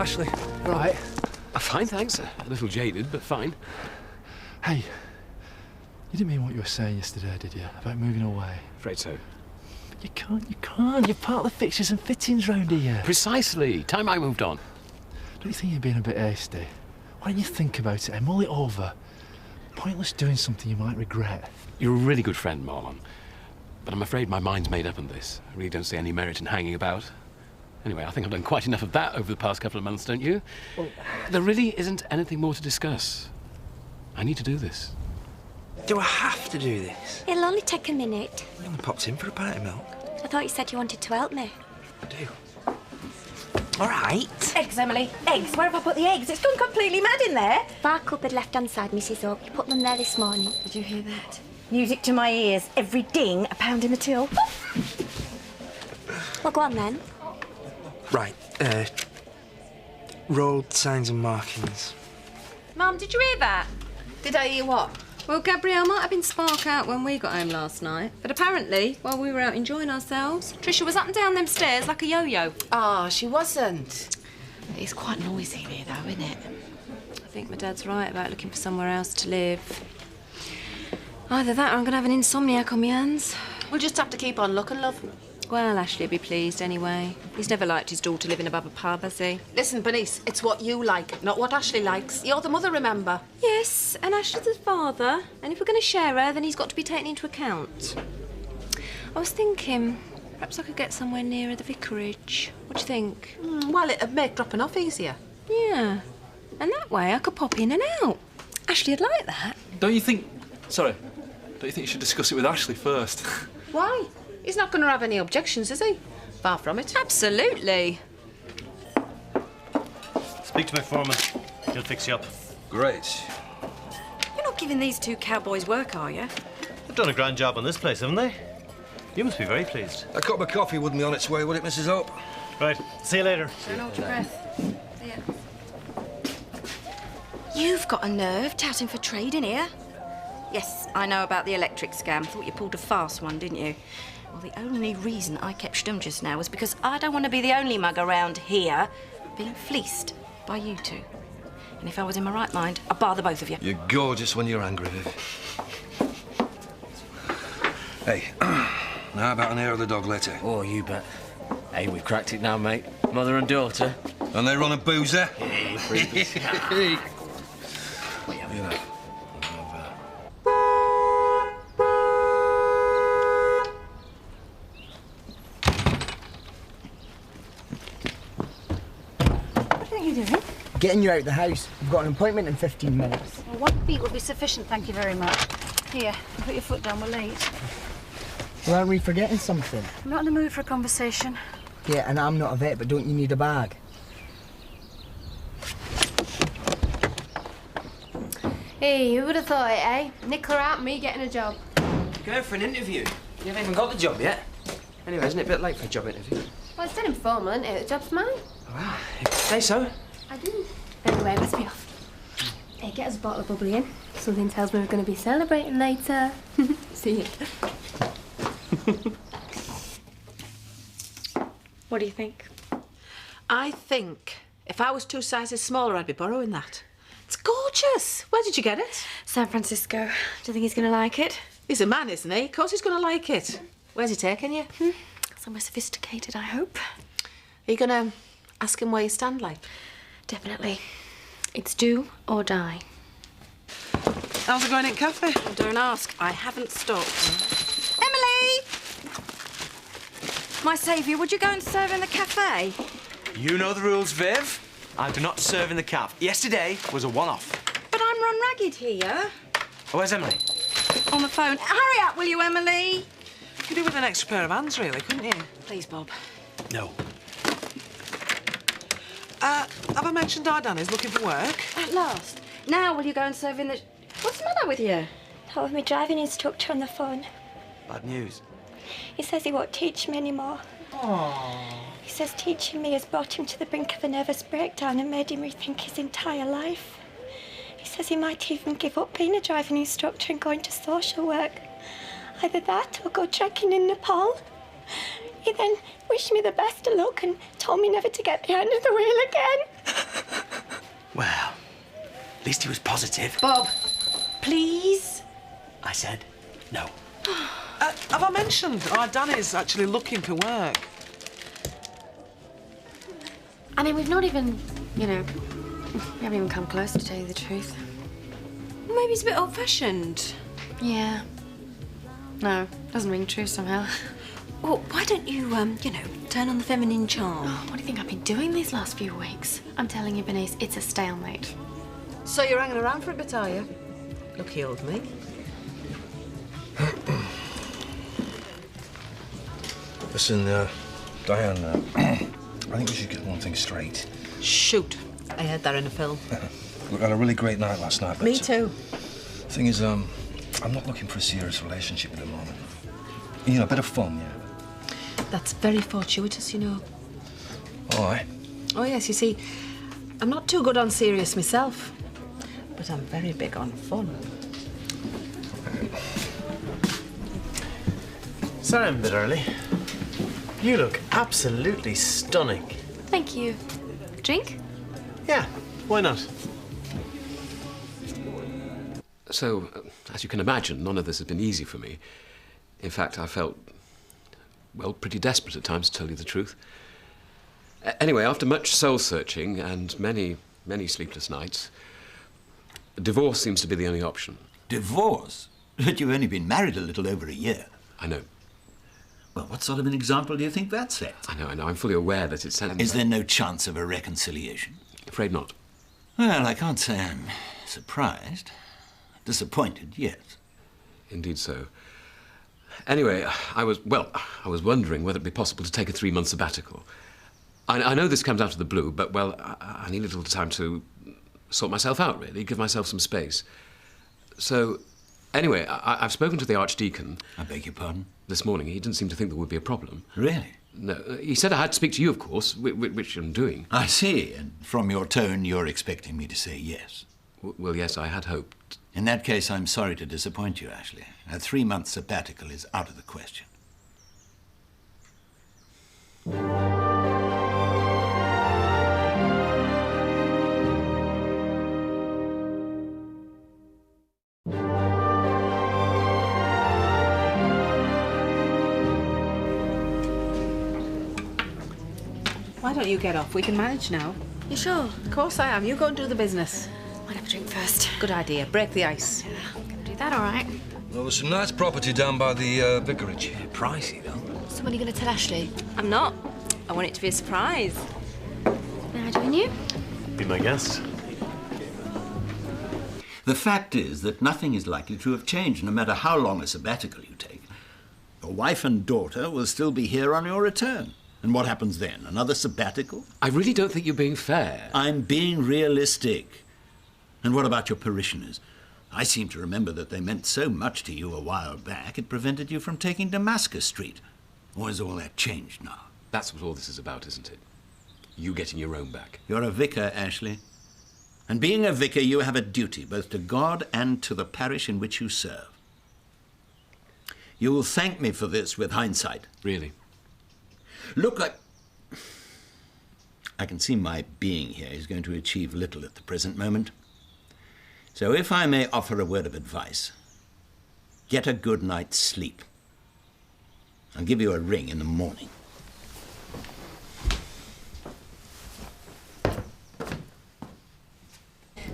Ashley, right. Fine, thanks. A little jaded, but fine. Hey, you didn't mean what you were saying yesterday, did you? About moving away? Afraid so. You can't. You're part of the fixtures and fittings round here. Precisely. Time I moved on. Don't you think you're being a bit hasty? Why don't you think about it and mull it over? Pointless doing something you might regret. You're a really good friend, Marlon. But I'm afraid my mind's made up on this. I really don't see any merit in hanging about. Anyway, I think I've done quite enough of that over the past couple of months, don't you? Well, there really isn't anything more to discuss. I need to do this. Do I have to do this? It'll only take a minute. I only popped in for a pint of milk. I thought you said you wanted to help me. I do. All right. Eggs, Emily. Eggs. Where have I put the eggs? It's gone completely mad in there. Bar cupboard left-hand side, Mrs. Oak. You put them there this morning. Did you hear that? Music to my ears. Every ding, a pound in the till. Well, go on then. Right. Road signs and markings. Mum, did you hear that? Did I hear what? Well, Gabrielle might have been spark out when we got home last night, but apparently, while we were out enjoying ourselves, Tricia was up and down them stairs like a yo-yo. Oh, she wasn't. It's quite noisy here, though, isn't it? I think my dad's right about looking for somewhere else to live. Either that or I'm going to have an insomniac on my hands. We'll just have to keep on looking, love. Well, Ashley'll be pleased anyway. He's never liked his daughter living above a pub, has he? Listen, Bernice, it's what you like, not what Ashley likes. You're the mother, remember? Yes, and Ashley's the father, and if we're going to share her, then he's got to be taken into account. I was thinking, perhaps I could get somewhere nearer the vicarage. What do you think? Well, it'd make dropping off easier. Yeah, and that way I could pop in and out. Ashley'd like that. Don't you think... Sorry. Don't you think you should discuss it with Ashley first? Why? He's not going to have any objections, is he? Far from it. Absolutely. Speak to my foreman. He'll fix you up. Great. You're not giving these two cowboys work, are you? They've done a grand job on this place, haven't they? You must be very pleased. A cup of coffee wouldn't be on its way, would it, Mrs. Hope? Right. See you later. Don't hold your breath. You've got a nerve touting for trade in here. Yes, I know about the electric scam. Thought you pulled a fast one, didn't you? Well, the only reason I kept stum just now was because I don't want to be the only mug around here being fleeced by you two. And if I was in my right mind, I'd bar the both of you. You're gorgeous when you're angry, Viv. Hey, how about an air of the dog later? Oh, you bet. Hey, we've cracked it now, mate. Mother and daughter. And they run a boozer? Yeah, you freakers. You know. Getting you out of the house. I've got an appointment in 15 minutes. Well, 1 beat will be sufficient, thank you very much. Here, put your foot down, we're late. Well, are we forgetting something? I'm not in the mood for a conversation. Yeah, and I'm not a vet, but don't you need a bag? Hey, who would have thought it, eh? Nicola out, me getting a job. Going for an interview. You haven't even got the job yet. Anyway, isn't it a bit late for a job interview? Well, it's still informal, isn't it? The job's mine. Wow, if you say so. I do. Anyway, let's be off. Hey, get us a bottle of bubbly in. Something tells me we're going to be celebrating later. See you. What do you think? I think if I was 2 sizes smaller, I'd be borrowing that. It's gorgeous. Where did you get it? San Francisco. Do you think he's going to like it? He's a man, isn't he? Of course he's going to like it. Where's he taking you? Somewhere sophisticated, I hope. Are you going to ask him where you stand, like? Definitely. It's do or die. How's it going at cafe? Don't ask. I haven't stopped. Emily! My saviour, would you go and serve in the cafe? You know the rules, Viv. I do not serve in the caf. Yesterday was a one-off. But I'm run ragged here. Oh, where's Emily? On the phone. Hurry up, will you, Emily? You could do with an extra pair of hands, really, couldn't you? Please, Bob. No. Have I mentioned our Danny's looking for work? At last. Now will you go and serve in the... What's the matter with you? That was my driving instructor on the phone. Bad news. He says he won't teach me anymore. He says teaching me has brought him to the brink of a nervous breakdown and made him rethink his entire life. He says he might even give up being a driving instructor and go into social work. Either that or go trekking in Nepal. He then wished me the best of luck and told me never to get behind the wheel again. Well, at least he was positive. Bob, please. I said no. Have I mentioned Danny's actually looking for work? I mean, we've not even, you know, we haven't even come close to tell you the truth. Well, maybe it's a bit old-fashioned. Yeah. No, doesn't ring true somehow. Well, why don't you, you know, turn on the feminine charm? Oh, what do you think I've been doing these last few weeks? I'm telling you, Bernice, it's a stalemate. So you're hanging around for a bit, are you? Lucky old me. Listen, Diane, I think we should get one thing straight. Shoot. I heard that in a film. Look, I had a really great night last night, but... Me too. Thing is, I'm not looking for a serious relationship at the moment. You know, a bit of fun, yeah. That's very fortuitous, you know. All right. Oh, yes, you see, I'm not too good on serious myself, but I'm very big on fun. Sorry I'm a bit early. You look absolutely stunning. Thank you. Drink? Yeah, why not? So, as you can imagine, none of this has been easy for me. In fact, I felt, well, pretty desperate at times, to tell you the truth. Anyway, after much soul-searching and many, many sleepless nights, divorce seems to be the only option. Divorce? But you've only been married a little over a year. I know. Well, what sort of an example do you think that sets? I know. I'm fully aware that it's... Is there no chance of a reconciliation? Afraid not. Well, I can't say I'm surprised. Disappointed, yes. Indeed so. Anyway, I was wondering whether it'd be possible to take a 3-month sabbatical. I know this comes out of the blue, but, well, I need a little time to sort myself out, really, give myself some space. So, anyway, I've spoken to the Archdeacon. I beg your pardon? This morning. He didn't seem to think there would be a problem. Really? No. He said I had to speak to you, of course, which I'm doing. I see. And from your tone, you're expecting me to say yes. Well, yes, I had hoped. In that case, I'm sorry to disappoint you, Ashley. A 3-month sabbatical is out of the question. Why don't you get off? We can manage now. You sure? Of course I am. You go and do the business. Might have a drink first. Good idea. Break the ice. Yeah, can do that all right. Well, there's some nice property down by the vicarage. Yeah, pricey, though. So when are you going to tell Ashley? I'm not. I want it to be a surprise. May I join you? Be my guest. The fact is that nothing is likely to have changed, no matter how long a sabbatical you take. Your wife and daughter will still be here on your return. And what happens then? Another sabbatical? I really don't think you're being fair. I'm being realistic. And what about your parishioners? I seem to remember that they meant so much to you a while back, it prevented you from taking Damascus Street. Or is all that changed now? That's what all this is about, isn't it? You getting your own back. You're a vicar, Ashley. And being a vicar, you have a duty both to God and to the parish in which you serve. You will thank me for this with hindsight. Really? Look, I can see my being here is going to achieve little at the present moment. So if I may offer a word of advice, get a good night's sleep. I'll give you a ring in the morning.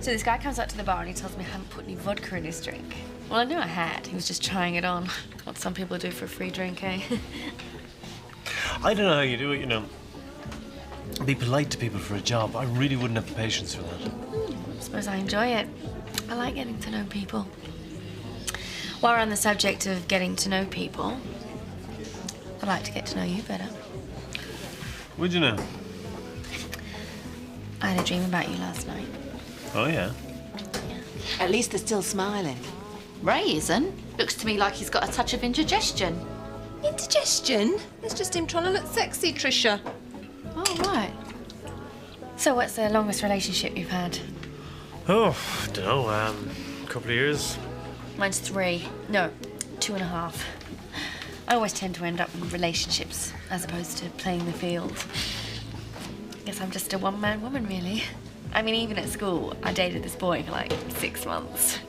So this guy comes up to the bar and he tells me I hadn't put any vodka in his drink. Well, I knew I had. He was just trying it on. What some people do for a free drink, eh? I don't know how you do it, you know. Be polite to people for a job. I really wouldn't have the patience for that. I suppose I enjoy it. I like getting to know people. While we're on the subject of getting to know people, I'd like to get to know you better. Would you know? I had a dream about you last night. Oh, yeah? At least they're still smiling. Ray isn't. Looks to me like he's got a touch of indigestion. Indigestion? It's just him trying to look sexy, Trisha. Oh, right. So what's the longest relationship you've had? Oh, don't know. A couple of years. Mine's 3. No, 2.5. I always tend to end up in relationships as opposed to playing the field. I guess I'm just a one-man woman, really. I mean, even at school, I dated this boy for like 6 months.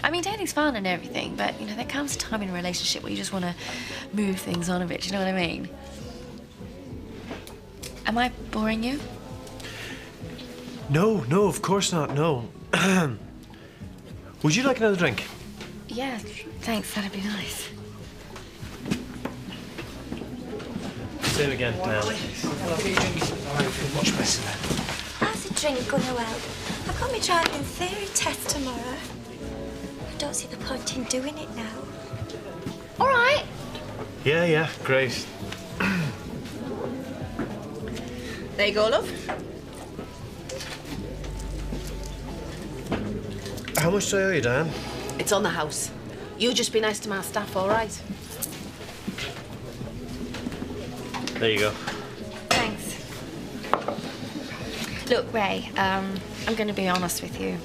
I mean, dating's fun and everything, but, you know, there comes a time in a relationship where you just want to move things on a bit, do you know what I mean? Am I boring you? No, of course not, no. Would you like another drink? Yeah, thanks, that'd be nice. Same again, Dan. Much better then. How's the drink going well? I've got my driving theory test tomorrow. I don't see the point in doing it now. All right. Yeah, great. There you go, love. How much do I owe you, Dan? It's on the house. You just be nice to my staff, all right? There you go. Thanks. Look, Ray, I'm going to be honest with you.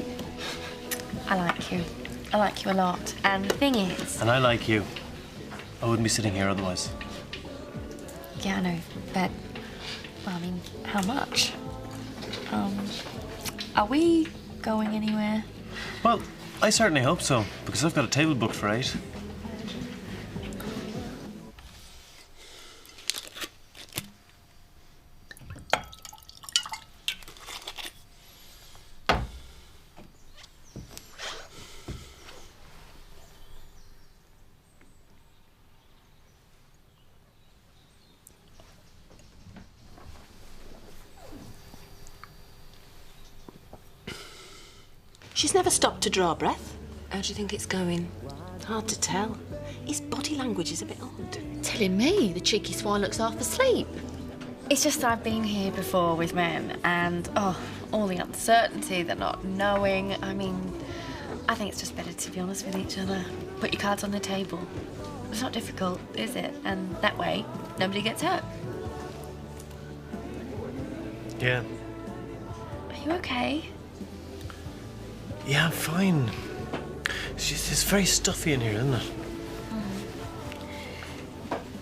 I like you. I like you a lot. And the thing is... And I like you. I wouldn't be sitting here otherwise. Yeah, I know, but... Well, I mean, how much? Are we going anywhere? Well, I certainly hope so, because I've got a table booked for 8. She's never stopped to draw breath. How do you think it's going? Hard to tell. His body language is a bit odd. Telling me the cheeky swine looks half asleep. It's just I've been here before with men and, all the uncertainty, the not knowing. I mean, I think it's just better to be honest with each other. Put your cards on the table. It's not difficult, is it? And that way, nobody gets hurt. Yeah. Are you okay? Yeah, I'm fine. It's very stuffy in here, isn't it?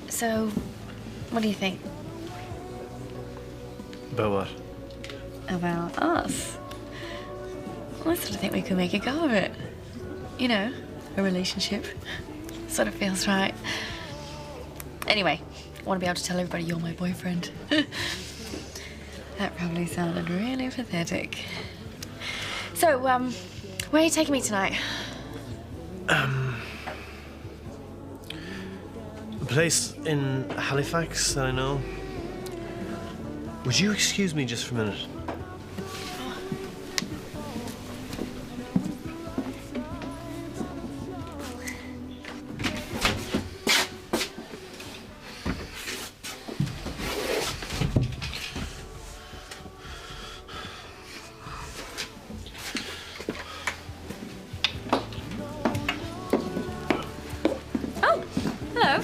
So, what do you think? About what? About us? Well, I sort of think we could make a go of it. You know, a relationship. Sort of feels right. Anyway, I want to be able to tell everybody you're my boyfriend. That probably sounded really pathetic. So, where are you taking me tonight? A place in Halifax that I know. Would you excuse me just for a minute?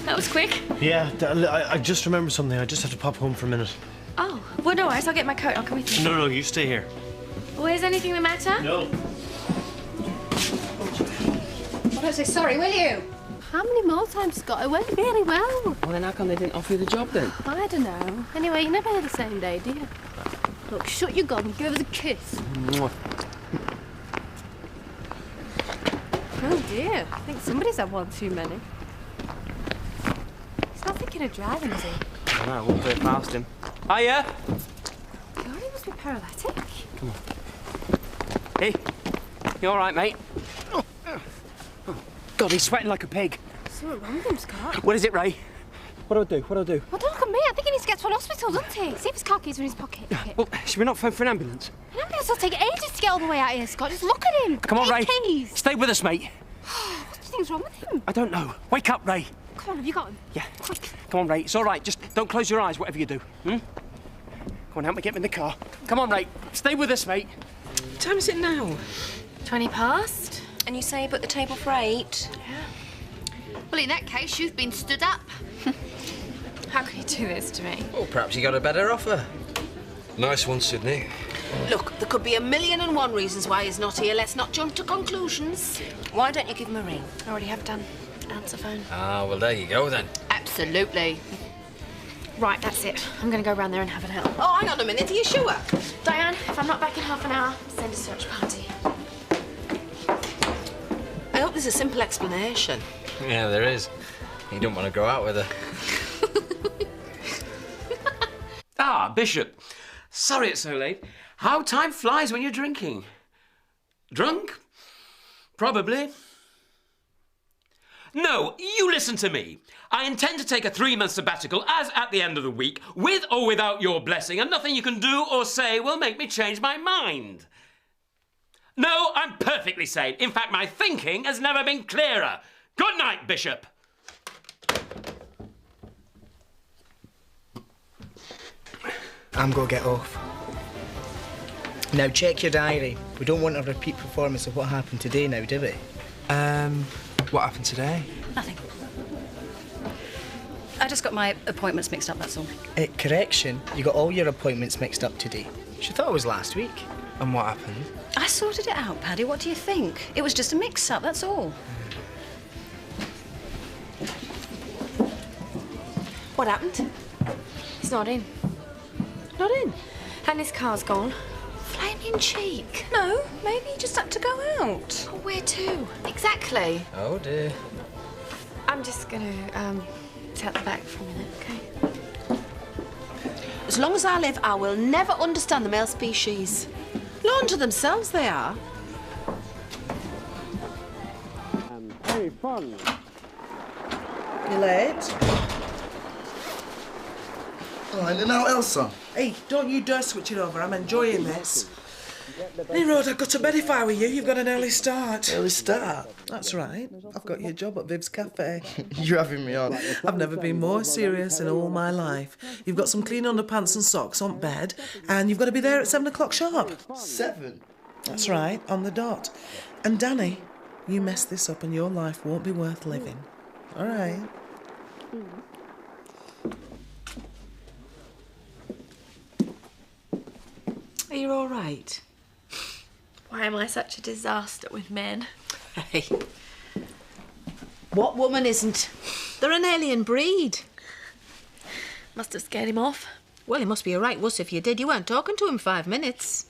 That was quick. Yeah, I just remembered something. I just have to pop home for a minute. Oh, well, no worries. I'll get my coat. I'll come with you. No, you stay here. Well, is anything the matter? No. Well, don't say sorry, will you? How many more times, Scott? It went really well. Well, then how come they didn't offer you the job then? I don't know. Anyway, you never hear the same day, do you? Look, shut your gob and give us a kiss. Mwah. Oh dear, I think somebody's had one too many. He's not thinking of driving, is he? I don't know, I won't do it past him. Hiya! God, he must be paralytic. Come on. Hey, you all right, mate? Oh, God, he's sweating like a pig. Something wrong with him, Scott. What is it, Ray? What do I do? Well, don't look at me. I think he needs to get to an hospital, doesn't he? See if his car keys are in his pocket. Well, should we not phone for an ambulance? An ambulance will take ages to get all the way out here, Scott. Just look at him. Come on, Ray. Keys. Stay with us, mate. What do you think's wrong with him? I don't know. Wake up, Ray. Come on, have you got him? Yeah. Quick. Come on, Ray. It's all right. Just don't close your eyes, whatever you do. Come on, help me get him in the car. Come on, Ray. Stay with us, mate. What time is it now? 20 past. And you say you booked the table for 8? Yeah. Well, in that case, you've been stood up. How can you do this to me? Well, perhaps you got a better offer. Nice one, Sydney. Look, there could be 1,000,001 reasons why he's not here. Let's not jump to conclusions. Why don't you give him a ring? I already have done. Answer phone. Ah, well, there you go, then. Absolutely. Right, that's it. I'm going to go round there and have a help. Oh, hang on a minute. Are you sure? Diane, if I'm not back in half an hour, send a search party. I hope there's a simple explanation. Yeah, there is. You don't want to go out with her. Ah, Bishop. Sorry it's so late. How time flies when you're drinking. Drunk? Probably. No, you listen to me. I intend to take a 3-month sabbatical as at the end of the week, with or without your blessing, and nothing you can do or say will make me change my mind. No, I'm perfectly sane. In fact, my thinking has never been clearer. Good night, Bishop. I'm going to get off. Now, check your diary. We don't want a repeat performance of what happened today now, do we? What happened today? Nothing. I just got my appointments mixed up, that's all. Correction, you got all your appointments mixed up today. She thought it was last week. And what happened? I sorted it out, Paddy. What do you think? It was just a mix-up, that's all. What happened? He's not in. Not in? And his car's gone. Flaming cheek. No, maybe he just had to go out. Oh, where to? Exactly. Oh, dear. I'm just going to sit at the back for a minute, OK? As long as I live, I will never understand the male species. Law to themselves, they are. Hey, fun. You late? Oh, and now Elsa. Hey, don't you dare switch it over. I'm enjoying this. Hey, Rod, I've got to bed if I were you. You've got an early start. Early start? That's right. I've got your job at Viv's Cafe. You're having me on. I've never been more serious in all my life. You've got some clean underpants and socks on bed, and you've got to be there at 7 o'clock sharp. 7? That's right, on the dot. And Danny, you mess this up and your life won't be worth living. All right? Are you all right? Why am I such a disaster with men? Hey. What woman isn't? They're an alien breed. Must have scared him off. Well, he must be a right wuss if you did. You weren't talking to him 5 minutes.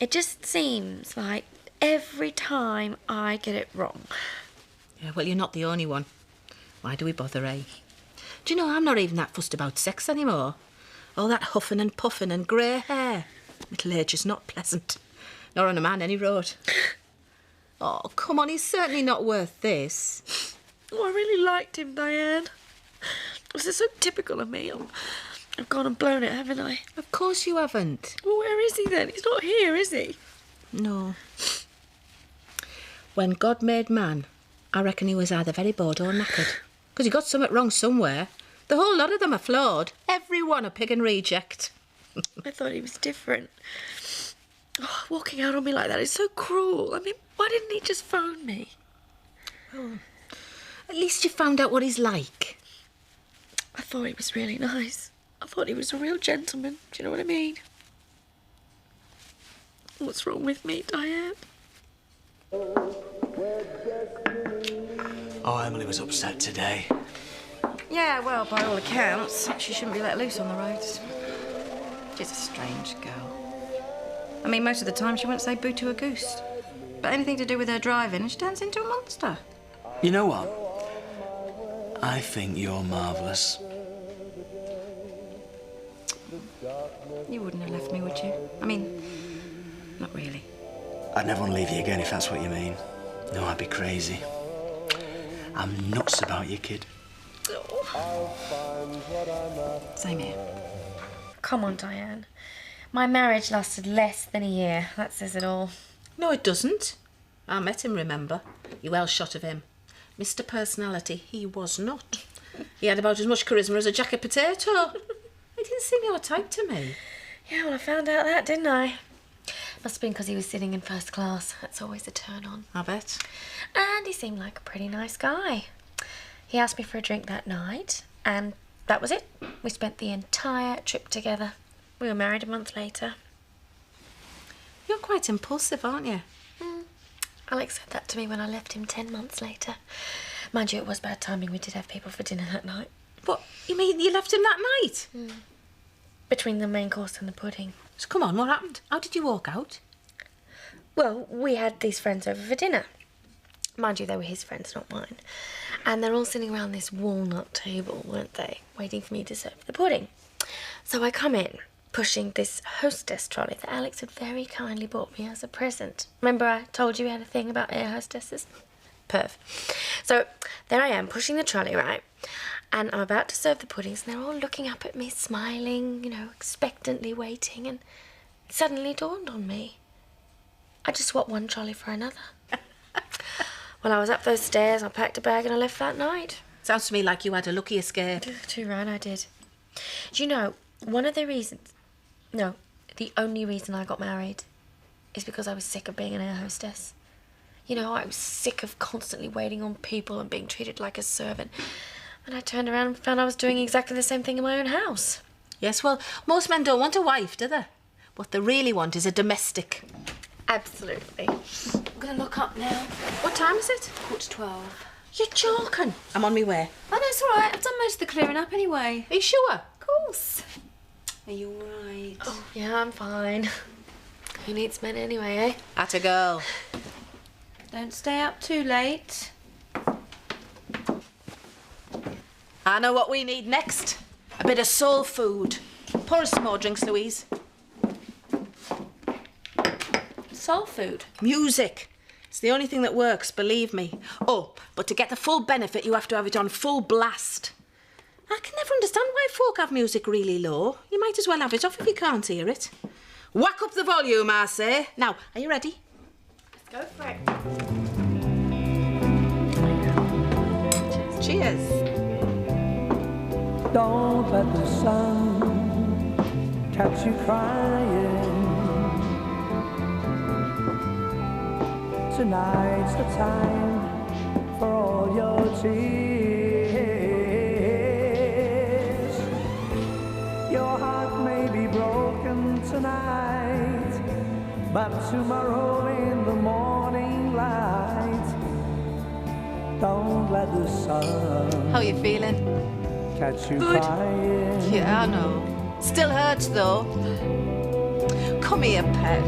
It just seems like every time I get it wrong. Yeah, well, you're not the only one. Why do we bother, eh? Do you know, I'm not even that fussed about sex anymore. All that huffing and puffing and grey hair. Middle age is not pleasant. Nor on a man, any road. Oh, come on, he's certainly not worth this. Oh, I really liked him, Diane. This is so typical of me. I've gone and blown it, haven't I? Of course you haven't. Well, where is he then? He's not here, is he? No. When God made man, I reckon he was either very bored or knackered. Because he got something wrong somewhere. The whole lot of them are flawed. Every one a pig and reject. I thought he was different. Oh, walking out on me like that is so cruel. I mean, why didn't he just phone me? Well, at least you found out what he's like. I thought he was really nice. I thought he was a real gentleman. Do you know what I mean? What's wrong with me, Diane? Oh, Emily was upset today. Yeah, well, by all accounts, she shouldn't be let loose on the roads. She's a strange girl. I mean, most of the time she won't say boo to a goose. But anything to do with her driving, and she turns into a monster. You know what? I think you're marvellous. You wouldn't have left me, would you? I mean, not really. I'd never want to leave you again if that's what you mean. No, I'd be crazy. I'm nuts about you, kid. Same here. Come on, Diane. My marriage lasted less than a year. That says it all. No, it doesn't. I met him, remember? You well shot of him. Mr. Personality, he was not. He had about as much charisma as a jacket potato. He didn't seem your type to me. Yeah, well, I found out that, didn't I? Must have been because he was sitting in first class. That's always a turn on. I bet. And he seemed like a pretty nice guy. He asked me for a drink that night, and that was it. We spent the entire trip together. We were married a month later. You're quite impulsive, aren't you? Alex said that to me when I left him 10 months later. Mind you, it was bad timing. We did have people for dinner that night. But you mean you left him that night? Between the main course and the pudding. So come on, what happened? How did you walk out? Well, we had these friends over for dinner. Mind you, they were his friends, not mine. And they're all sitting around this walnut table, weren't they? Waiting for me to serve the pudding. So I come in, pushing this hostess trolley that Alex had very kindly bought me as a present. Remember I told you we had a thing about air hostesses? Perv. So there I am, pushing the trolley, right? And I'm about to serve the puddings, and they're all looking up at me, smiling, you know, expectantly waiting, and it suddenly dawned on me. I just swapped one trolley for another. When I was up those stairs, I packed a bag and I left that night. Sounds to me like you had a lucky escape. Too right, I did. Do you know, one of the reasons, no, the only reason I got married is because I was sick of being an air hostess. You know, I was sick of constantly waiting on people and being treated like a servant. And I turned around and found I was doing exactly the same thing in my own house. Yes, well, most men don't want a wife, do they? What they really want is a domestic. Absolutely. I'm going to look up now. What time is it? 12:15. You're joking. I'm on my way. Oh, no, it's all right. I've done most of the clearing up anyway. Are you sure? Of course. Are you all right? Oh, yeah, I'm fine. Who needs men anyway, eh? At a girl. Don't stay up too late. I know what we need next. A bit of soul food. Pour us some more drinks, Louise. Soul food? Music. It's the only thing that works, believe me. Oh, but to get the full benefit, you have to have it on full blast. I can never understand why folk have music really low. You might as well have it off if you can't hear it. Whack up the volume, I say. Now, are you ready? Let's go for it. Cheers. Don't let the sun catch you crying. Tonight's the time for all your tears. Your heart may be broken tonight, but tomorrow in the morning light, don't let the sun. How are you feeling? Catch you Good. crying. Yeah, I know. Still hurts, though. Come here, pet.